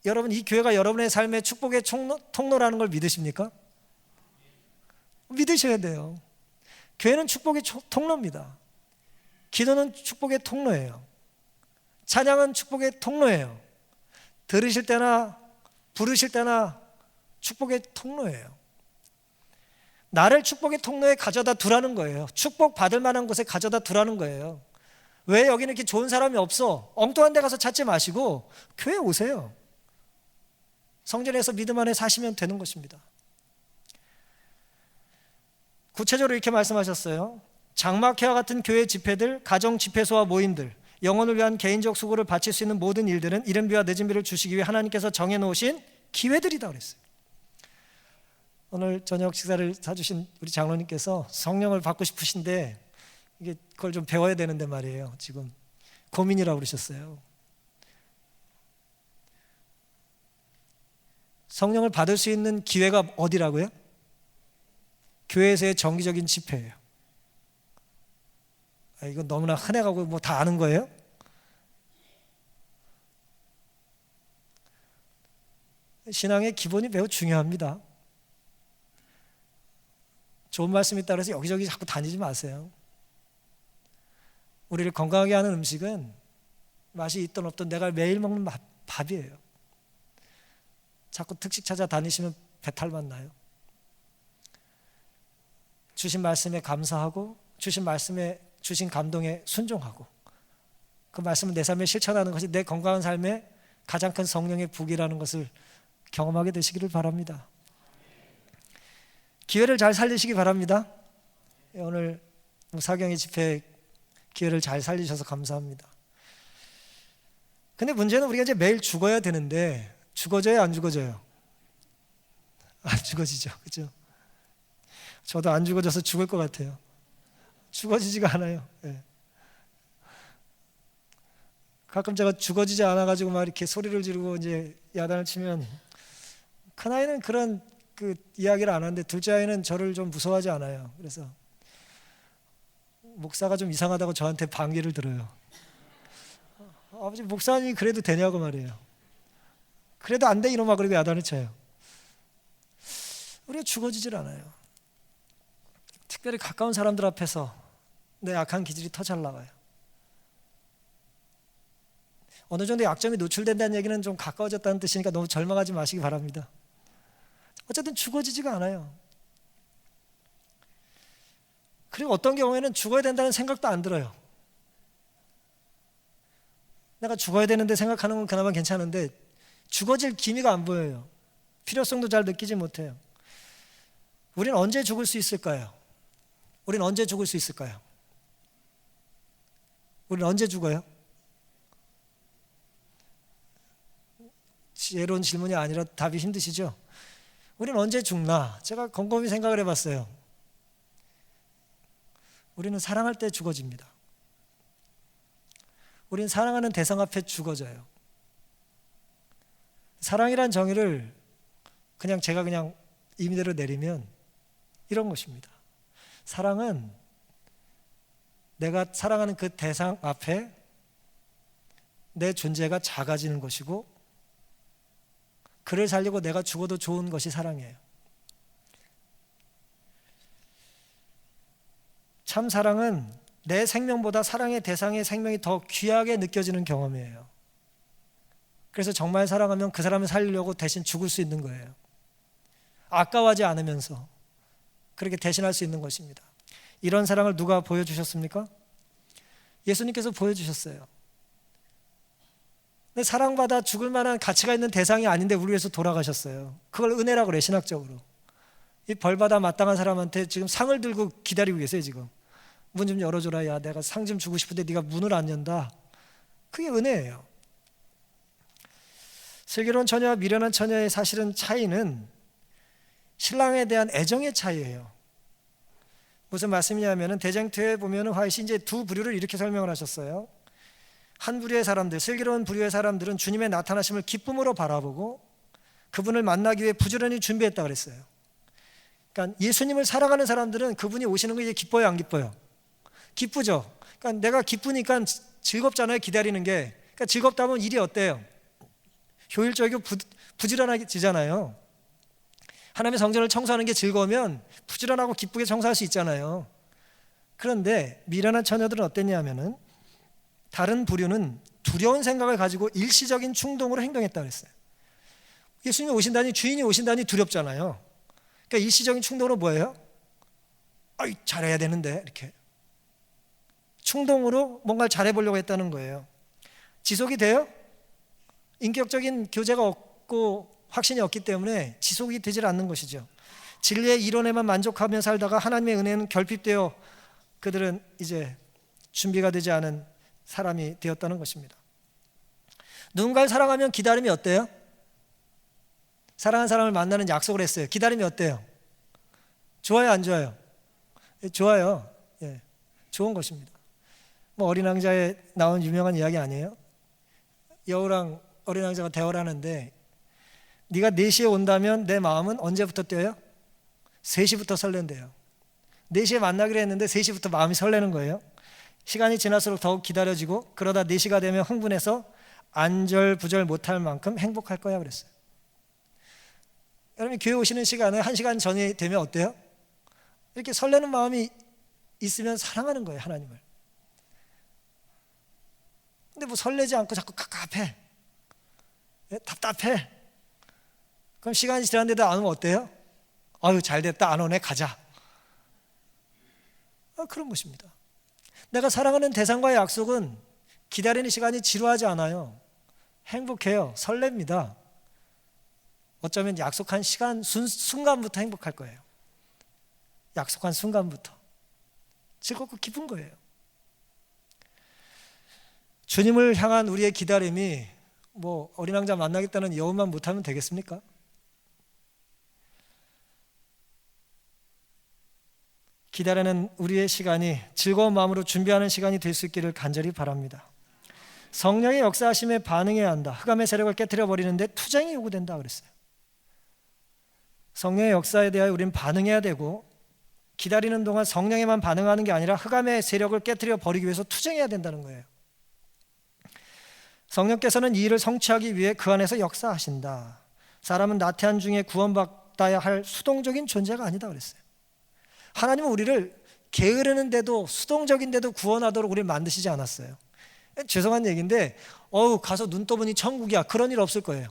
여러분, 이 교회가 여러분의 삶의 축복의 통로라는 걸 믿으십니까? 믿으셔야 돼요. 교회는 축복의 통로입니다. 기도는 축복의 통로예요. 찬양은 축복의 통로예요. 들으실 때나 부르실 때나 축복의 통로예요. 나를 축복의 통로에 가져다 두라는 거예요. 축복 받을 만한 곳에 가져다 두라는 거예요. 왜 여기는 이렇게 좋은 사람이 없어? 엉뚱한 데 가서 찾지 마시고 교회에 오세요. 성전에서 믿음 안에 사시면 되는 것입니다. 구체적으로 이렇게 말씀하셨어요. 장막회와 같은 교회 집회들, 가정 집회소와 모임들, 영혼을 위한 개인적 수고를 바칠 수 있는 모든 일들은 이른 비와 늦은 비를 주시기 위해 하나님께서 정해놓으신 기회들이다 그랬어요. 오늘 저녁 식사를 사주신 우리 장로님께서 성령을 받고 싶으신데 이게 그걸 좀 배워야 되는데 말이에요. 지금 고민이라고 그러셨어요. 성령을 받을 수 있는 기회가 어디라고요? 교회에서의 정기적인 집회예요. 이건 너무나 흔해가고 뭐 다 아는 거예요? 신앙의 기본이 매우 중요합니다. 좋은 말씀이 있다고 해서 여기저기 자꾸 다니지 마세요. 우리를 건강하게 하는 음식은 맛이 있든 없든 내가 매일 먹는 밥이에요. 자꾸 특식 찾아 다니시면 배탈만 나요. 주신 말씀에 감사하고 주신 말씀에 주신 감동에 순종하고 그 말씀을 내 삶에 실천하는 것이 내 건강한 삶의 가장 큰 성령의 북이라는 것을 경험하게 되시기를 바랍니다. 기회를 잘 살리시기 바랍니다. 오늘 사경의 집회 기회를 잘 살리셔서 감사합니다. 근데 문제는 우리가 이제 매일 죽어야 되는데 죽어져요, 안 죽어져요? 안 죽어지죠, 그렇죠? 저도 안 죽어져서 죽을 것 같아요. 죽어지지가 않아요. 네. 가끔 제가 죽어지지 않아가지고 막 이렇게 소리를 지르고 이제 야단을 치면 큰 아이는 그런 그 이야기를 안 하는데 둘째 아이는 저를 좀 무서워하지 않아요. 그래서 목사가 좀 이상하다고 저한테 반기를 들어요. 아버지 목사님이 그래도 되냐고 말이에요. 그래도 안 돼 이놈아 그리고 야단을 쳐요. 우리가 죽어지질 않아요. 특별히 가까운 사람들 앞에서 내 악한 기질이 더 잘 나와요. 어느 정도 약점이 노출된다는 얘기는 좀 가까워졌다는 뜻이니까 너무 절망하지 마시기 바랍니다. 어쨌든 죽어지지가 않아요. 그리고 어떤 경우에는 죽어야 된다는 생각도 안 들어요. 내가 죽어야 되는데 생각하는 건 그나마 괜찮은데 죽어질 기미가 안 보여요. 필요성도 잘 느끼지 못해요. 우리는 언제 죽을 수 있을까요? 우리는 언제 죽을 수 있을까요? 우리는 언제 죽어요? 지혜로운 질문이 아니라 답이 힘드시죠? 우리는 언제 죽나? 제가 곰곰이 생각을 해봤어요. 우리는 사랑할 때 죽어집니다. 우리는 사랑하는 대상 앞에 죽어져요. 사랑이란 정의를 제가 그냥 임의대로 내리면 이런 것입니다. 사랑은 내가 사랑하는 그 대상 앞에 내 존재가 작아지는 것이고 그를 살리고 내가 죽어도 좋은 것이 사랑이에요. 참 사랑은 내 생명보다 사랑의 대상의 생명이 더 귀하게 느껴지는 경험이에요. 그래서 정말 사랑하면 그 사람을 살리려고 대신 죽을 수 있는 거예요. 아까워하지 않으면서 그렇게 대신할 수 있는 것입니다. 이런 사랑을 누가 보여주셨습니까? 예수님께서 보여주셨어요. 근데 사랑받아 죽을 만한 가치가 있는 대상이 아닌데 우리 위해서 돌아가셨어요. 그걸 은혜라고 그래, 신학적으로. 이 벌받아 마땅한 사람한테 지금 상을 들고 기다리고 계세요. 지금 문 좀 열어줘라. 야, 내가 상 좀 주고 싶은데 네가 문을 안 연다. 그게 은혜예요. 슬기로운 처녀와 미련한 처녀의 사실은 차이는 신랑에 대한 애정의 차이예요. 무슨 말씀이냐면 대쟁투에 보면 화이시 이제 두 부류를 이렇게 설명을 하셨어요. 한 부류의 사람들, 슬기로운 부류의 사람들은 주님의 나타나심을 기쁨으로 바라보고 그분을 만나기 위해 부지런히 준비했다 그랬어요. 그러니까 예수님을 사랑하는 사람들은 그분이 오시는 거 이제 기뻐요, 안 기뻐요? 기쁘죠. 그러니까 내가 기쁘니까 즐겁잖아요, 기다리는 게. 그러니까 즐겁다면 일이 어때요? 효율적이고 부지런하지잖아요. 하나님의 성전을 청소하는 게 즐거우면 부지런하고 기쁘게 청소할 수 있잖아요. 그런데 미련한 처녀들은 어땠냐면은 다른 부류는 두려운 생각을 가지고 일시적인 충동으로 행동했다 그랬어요. 예수님이 오신다니, 주인이 오신다니 두렵잖아요. 그러니까 일시적인 충동으로 뭐예요? 잘해야 되는데 이렇게 충동으로 뭔가를 잘해보려고 했다는 거예요. 지속이 돼요? 인격적인 교제가 없고 확신이 없기 때문에 지속이 되질 않는 것이죠. 진리의 이론에만 만족하며 살다가 하나님의 은혜는 결핍되어 그들은 이제 준비가 되지 않은 사람이 되었다는 것입니다. 누군가를 사랑하면 기다림이 어때요? 사랑하는 사람을 만나는 약속을 했어요. 기다림이 어때요? 좋아요, 안 좋아요? 좋아요. 예, 좋은 것입니다. 뭐 어린 왕자에 나온 유명한 이야기 아니에요? 여우랑 어린 왕자가 대화를 하는데 네가 4시에 온다면 내 마음은 언제부터 뛰어요? 3시부터 설렌대요. 4시에 만나기로 했는데 3시부터 마음이 설레는 거예요. 시간이 지날수록 더욱 기다려지고 그러다 4시가 되면 흥분해서 안절부절 못할 만큼 행복할 거야 그랬어요. 여러분이 교회 오시는 시간은 1시간 전이 되면 어때요? 이렇게 설레는 마음이 있으면 사랑하는 거예요, 하나님을. 근데 뭐 설레지 않고 자꾸 갑갑해, 답답해. 그럼 시간이 지났는데도 안 오면 어때요? 아유, 잘 됐다, 안 오네, 가자. 그런 것입니다. 내가 사랑하는 대상과의 약속은 기다리는 시간이 지루하지 않아요. 행복해요. 설렙니다. 어쩌면 약속한 시간 순간부터 행복할 거예요. 약속한 순간부터 즐겁고 기쁜 거예요. 주님을 향한 우리의 기다림이 뭐 어린 왕자 만나겠다는 여운만 못하면 되겠습니까? 기다리는 우리의 시간이 즐거운 마음으로 준비하는 시간이 될 수 있기를 간절히 바랍니다. 성령의 역사하심에 반응해야 한다. 흑암의 세력을 깨뜨려 버리는데 투쟁이 요구된다 그랬어요. 성령의 역사에 대하여 우리는 반응해야 되고, 기다리는 동안 성령에만 반응하는 게 아니라 흑암의 세력을 깨뜨려 버리기 위해서 투쟁해야 된다는 거예요. 성령께서는 이 일을 성취하기 위해 그 안에서 역사하신다. 사람은 나태한 중에 구원받아야 할 수동적인 존재가 아니다 그랬어요. 하나님은 우리를 게으르는데도 수동적인데도 구원하도록 우리를 만드시지 않았어요. 죄송한 얘기인데 가서 눈 떠보니 천국이야, 그런 일 없을 거예요.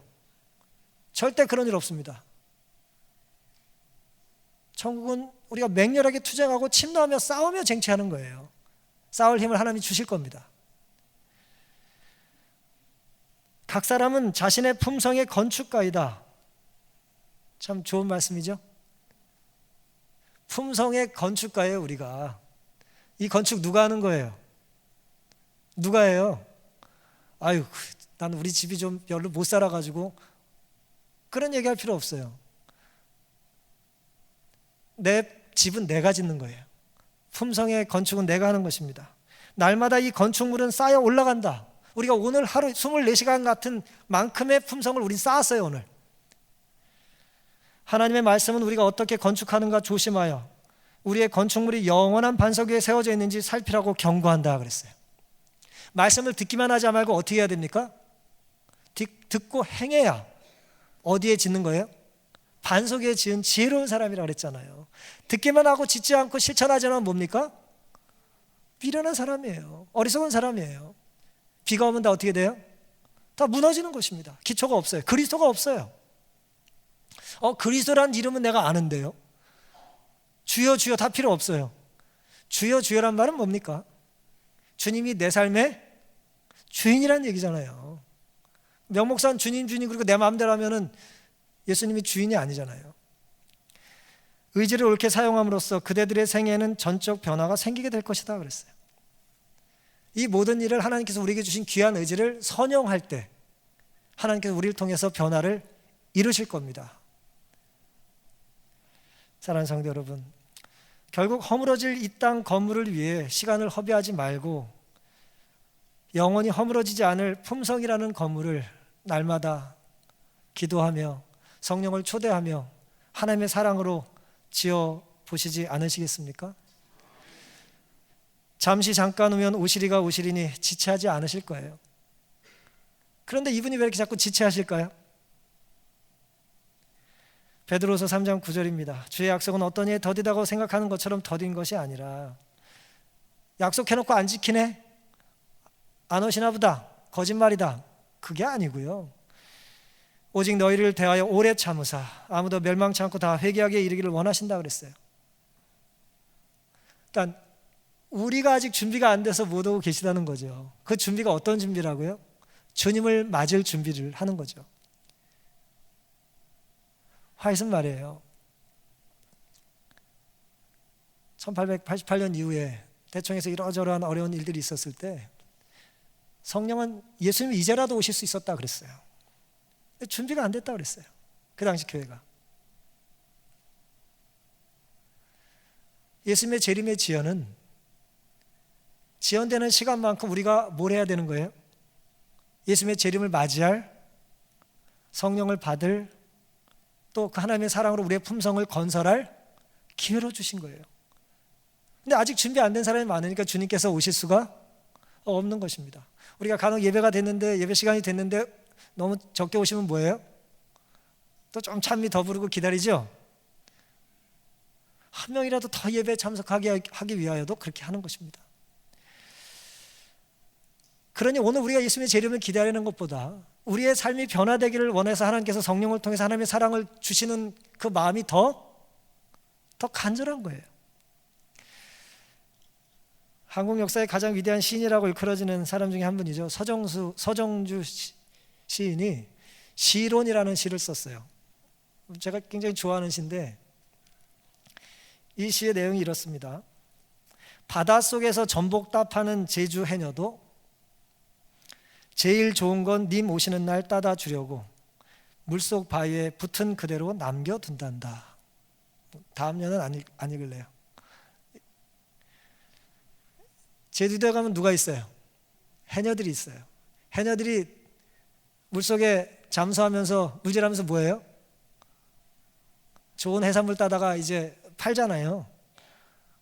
절대 그런 일 없습니다. 천국은 우리가 맹렬하게 투쟁하고 침노하며 싸우며 쟁취하는 거예요. 싸울 힘을 하나님이 주실 겁니다. 각 사람은 자신의 품성의 건축가이다. 참 좋은 말씀이죠. 품성의 건축가예요. 우리가 이 건축 누가 하는 거예요? 누가 해요? 난 우리 집이 좀 별로 못 살아가지고 그런 얘기할 필요 없어요. 내 집은 내가 짓는 거예요. 품성의 건축은 내가 하는 것입니다. 날마다 이 건축물은 쌓여 올라간다. 우리가 오늘 하루 24시간 같은 만큼의 품성을 우린 쌓았어요. 오늘 하나님의 말씀은 우리가 어떻게 건축하는가 조심하여 우리의 건축물이 영원한 반석 위에 세워져 있는지 살피라고 경고한다 그랬어요. 말씀을 듣기만 하지 말고 어떻게 해야 됩니까? 듣고 행해야. 어디에 짓는 거예요? 반석 위에 지은 지혜로운 사람이라고 그랬잖아요. 듣기만 하고 짓지 않고 실천하지 않으면 뭡니까? 미련한 사람이에요. 어리석은 사람이에요. 비가 오면 다 어떻게 돼요? 다 무너지는 것입니다. 기초가 없어요. 그리스도가 없어요. 그리스도란 이름은 내가 아는데요. 주여 주여 다 필요 없어요. 주여 주여란 말은 뭡니까? 주님이 내 삶의 주인이란 얘기잖아요. 명목상 주님 주님 그리고 내 마음대로 하면은 예수님이 주인이 아니잖아요. 의지를 옳게 사용함으로써 그대들의 생애에는 전적 변화가 생기게 될 것이다 그랬어요. 이 모든 일을 하나님께서 우리에게 주신 귀한 의지를 선용할 때 하나님께서 우리를 통해서 변화를 이루실 겁니다. 사랑하는 성도 여러분, 결국 허물어질 이 땅 건물을 위해 시간을 허비하지 말고 영원히 허물어지지 않을 품성이라는 건물을 날마다 기도하며 성령을 초대하며 하나님의 사랑으로 지어 보시지 않으시겠습니까? 잠시 잠깐 오면 오시리가 오시리니 지체하지 않으실 거예요. 그런데 이분이 왜 이렇게 자꾸 지체하실까요? 베드로서 3장 9절입니다. 주의 약속은 어떤 이에 더디다고 생각하는 것처럼 더딘 것이 아니라 약속해놓고 안 지키네? 안 오시나 보다. 거짓말이다. 그게 아니고요. 오직 너희를 대하여 오래 참으사 아무도 멸망치 않고 다 회개하게 이르기를 원하신다 그랬어요. 그러니까 우리가 아직 준비가 안 돼서 못 오고 계시다는 거죠. 그 준비가 어떤 준비라고요? 주님을 맞을 준비를 하는 거죠. 화이슨 말이에요. 1888년 이후에 대청에서 이러저러한 어려운 일들이 있었을 때 성령은 예수님이 이제라도 오실 수 있었다 그랬어요. 근데 준비가 안 됐다 그랬어요. 그 당시 교회가. 예수님의 재림의 지연은 지연되는 시간만큼 우리가 뭘 해야 되는 거예요? 예수님의 재림을 맞이할, 성령을 받을, 또 그 하나님의 사랑으로 우리의 품성을 건설할 기회로 주신 거예요. 근데 아직 준비 안 된 사람이 많으니까 주님께서 오실 수가 없는 것입니다. 우리가 간혹 예배가 됐는데, 예배 시간이 됐는데 너무 적게 오시면 뭐예요? 또 좀 찬미 더 부르고 기다리죠? 한 명이라도 더 예배에 참석하게 하기 위하여도 그렇게 하는 것입니다. 그러니 오늘 우리가 예수님의 재림을 기다리는 것보다 우리의 삶이 변화되기를 원해서 하나님께서 성령을 통해서 하나님의 사랑을 주시는 그 마음이 더 간절한 거예요. 한국 역사의 가장 위대한 시인이라고 일컬어지는 사람 중에 한 분이죠. 서정주 시인이 시론이라는 시를 썼어요. 제가 굉장히 좋아하는 시인데 이 시의 내용이 이렇습니다. 바닷속에서 전복 따파는 제주 해녀도 제일 좋은 건 님 오시는 날 따다 주려고 물속 바위에 붙은 그대로 남겨둔단다. 다음 년은 안 읽을래요. 제주도에 가면 누가 있어요? 해녀들이 있어요. 해녀들이 물속에 잠수하면서 물질하면서 뭐예요? 좋은 해산물 따다가 이제 팔잖아요.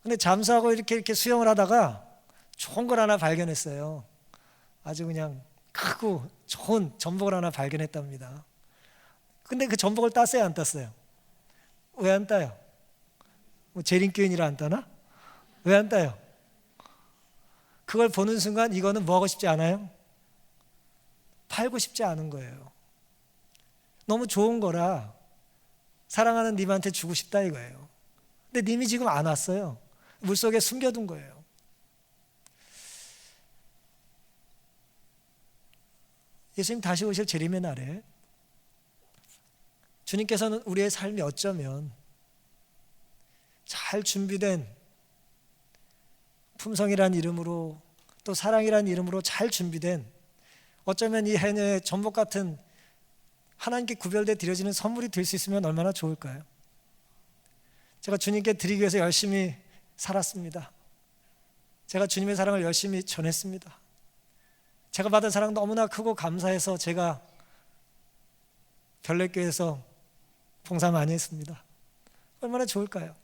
근데 잠수하고 이렇게 수영을 하다가 좋은 걸 하나 발견했어요. 아주 그냥 크고 좋은 전복을 하나 발견했답니다. 근데 그 전복을 땄어요, 안 땄어요? 왜 안 따요? 뭐 재림교인이라 안 따나? 왜 안 따요? 그걸 보는 순간 이거는 뭐 하고 싶지 않아요? 팔고 싶지 않은 거예요. 너무 좋은 거라 사랑하는 님한테 주고 싶다 이거예요. 근데 님이 지금 안 왔어요. 물속에 숨겨둔 거예요. 예수님 다시 오실 재림의 날에 주님께서는 우리의 삶이 어쩌면 잘 준비된 품성이란 이름으로 또 사랑이란 이름으로 잘 준비된 어쩌면 이 해녀의 전복 같은 하나님께 구별돼 드려지는 선물이 될 수 있으면 얼마나 좋을까요? 제가 주님께 드리기 위해서 열심히 살았습니다. 제가 주님의 사랑을 열심히 전했습니다. 제가 받은 사랑 너무나 크고 감사해서 제가 별내교회에서 봉사 많이 했습니다. 얼마나 좋을까요?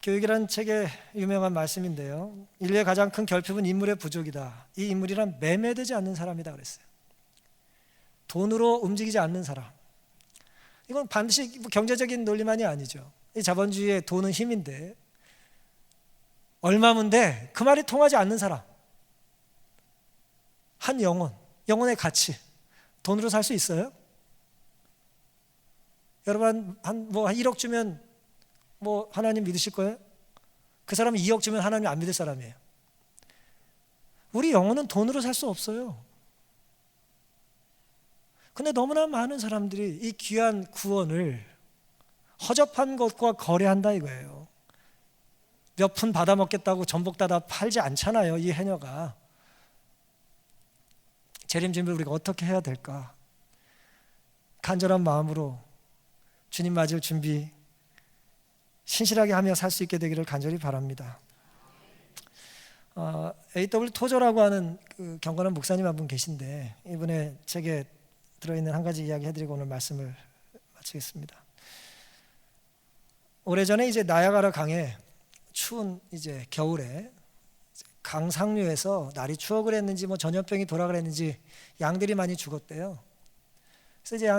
교육이라는 책의 유명한 말씀인데요. 인류의 가장 큰 결핍은 인물의 부족이다. 이 인물이란 매매되지 않는 사람이다 그랬어요. 돈으로 움직이지 않는 사람. 이건 반드시 경제적인 논리만이 아니죠. 이 자본주의의 돈은 힘인데 얼마문데 그 말이 통하지 않는 사람. 한 영혼, 영혼의 가치. 돈으로 살 수 있어요? 여러분 한 1억 주면 뭐 하나님 믿으실 거예요? 그 사람은 2억 주면 하나님 안 믿을 사람이에요. 우리 영혼은 돈으로 살 수 없어요. 근데 너무나 많은 사람들이 이 귀한 구원을 허접한 것과 거래한다 이거예요. 몇 푼 받아먹겠다고 전복 따다 팔지 않잖아요, 이 해녀가. 재림 준비를 우리가 어떻게 해야 될까? 간절한 마음으로 주님 맞을 준비 신실하게 하며 살 수 있게 되기를 간절히 바랍니다. A.W. 토저라고 하는 그 경건한 목사님 한 분 계신데 이분의 책에 들어있는 한 가지 이야기 해드리고 오늘 말씀을 마치겠습니다. 오래전에 이제 나야가라 강에 추운 이제 겨울에 강 상류에서 날이 추워 그랬는지 뭐 전염병이 돌아 그랬는지 양들이 많이 죽었대요. 그래서 이제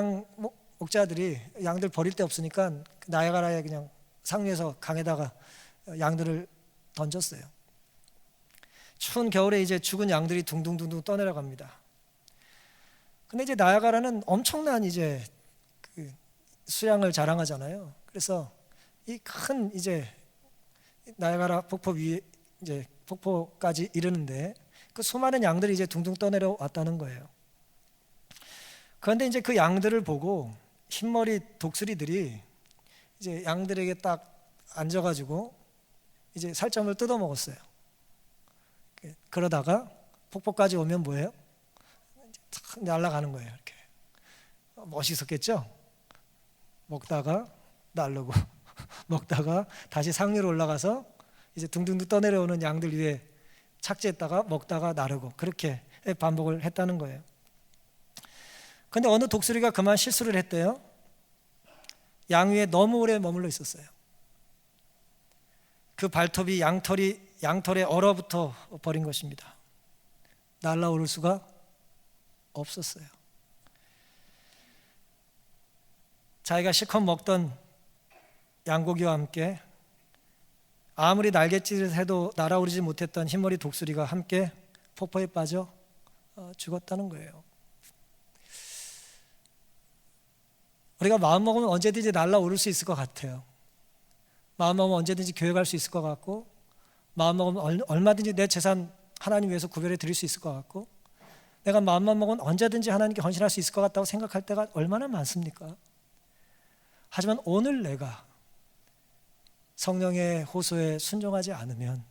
목자들이 양들 버릴 데 없으니까 나야가라에 그냥 상류에서 강에다가 양들을 던졌어요. 추운 겨울에 이제 죽은 양들이 둥둥둥둥 떠내려갑니다. 근데 이제 나야가라는 엄청난 이제 그 수량을 자랑하잖아요. 그래서 이 큰 이제 나야가라 폭포 위에 이제 폭포까지 이르는데 그 수많은 양들이 이제 둥둥 떠내려 왔다는 거예요. 그런데 이제 그 양들을 보고 흰머리 독수리들이 이제 양들에게 딱 앉아가지고 이제 살점을 뜯어 먹었어요. 그러다가 폭포까지 오면 뭐예요? 탁 날아가는 거예요. 이렇게 멋있었겠죠? 먹다가 날르고 먹다가 다시 상류로 올라가서 이제 둥둥둥 떠내려오는 양들 위에 착지했다가 먹다가 나르고 그렇게 반복을 했다는 거예요. 그런데 어느 독수리가 그만 실수를 했대요. 양 위에 너무 오래 머물러 있었어요. 그 발톱이 양털에 얼어붙어 버린 것입니다. 날아오를 수가 없었어요. 자기가 실컷 먹던 양고기와 함께 아무리 날갯짓을 해도 날아오르지 못했던 흰머리 독수리가 함께 폭포에 빠져 죽었다는 거예요. 우리가 마음먹으면 언제든지 날아오를 수 있을 것 같아요. 마음먹으면 언제든지 교회 갈 수 있을 것 같고 마음먹으면 얼마든지 내 재산 하나님 위해서 구별해 드릴 수 있을 것 같고 내가 마음만 먹으면 언제든지 하나님께 헌신할 수 있을 것 같다고 생각할 때가 얼마나 많습니까? 하지만 오늘 내가 성령의 호소에 순종하지 않으면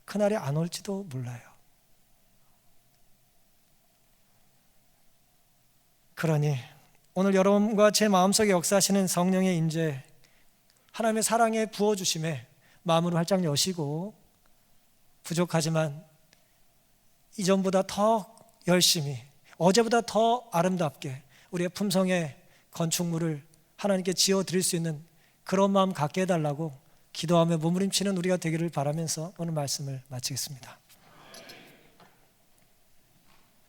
그날이 안 올지도 몰라요. 그러니 오늘 여러분과 제 마음속에 역사하시는 성령의 인재, 하나님의 사랑에 부어주심에 마음으로 활짝 여시고, 부족하지만 이전보다 더 열심히, 어제보다 더 아름답게 우리의 품성의 건축물을 하나님께 지어드릴 수 있는 그런 마음 갖게 해달라고 기도하며 몸부림치는 우리가 되기를 바라면서 오늘 말씀을 마치겠습니다.